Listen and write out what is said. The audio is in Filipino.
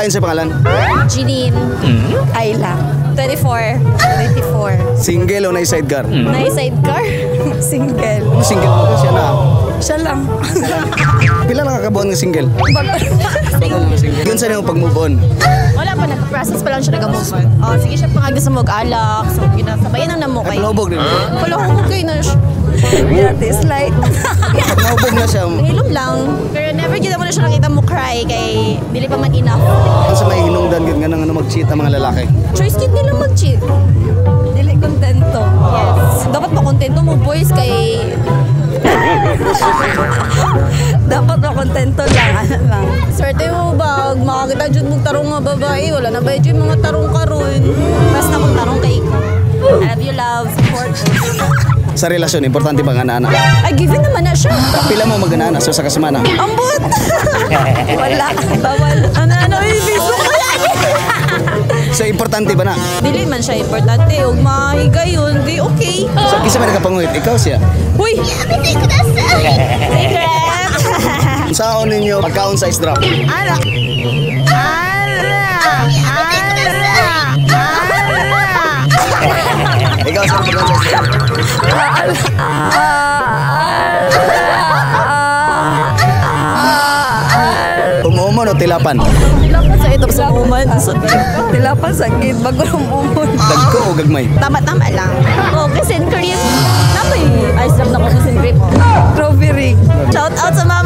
Ayon sa pangalan? Jeline. Ayla. 24. 24. Single o na sidecar? May sidecar. Single. Single mo siya na. Siya lang. Pila lang kakabuan ng single? Yun sa niyong pag-move on. Wala pa, nag-process pa lang siya nag-move on. Oh, sige siya pa nga gusto mag-alak. So, ginasabayan ang namo Ay, kay. palubog din. Palahubog kayo na siya. Yeah, this light. Palubog na siya. Hilom lang. Pero never gina mo na siya nakita mo cry kay dili pa man enough. Ano sa may hinungdan gid nga nang ano mag-cheat ang mga lalaki? Choice kid nila mag-cheat. Dili kontento. Yes. Dapat pa kontento mo boys kay dapat na kontento lang, ano lang. Swerte mo ba, makakita dyan mong tarong nga babae, wala na ba dyan mga tarong karon. Basta kung tarong kay ikaw. I love you, love, support. Sa relasyon, importante ba nga na anak? Ay, given naman na siya. Pila mo mag-ana so sa kasemana? Ambot! Wala, bawal. Ano, ibig ko So, importante ba na? dili man siya importante, huwag mahiga yun, di okay. So, kisa may nagkapangulit, ikaw siya. Uy! Secret! Saan ninyo pagkaon sa ice drop? Ala! Ikaw sa pagkaon sa ice drop? Umuumon o tilapan? Tilapan sa itong sa uman. Tilapan sa gate bago umon. Dagko o gagmay? Tama-tama lang. Oh, kasi cream. Napoy ice drop na ko sa cream. Strawberry. Shout out sa mga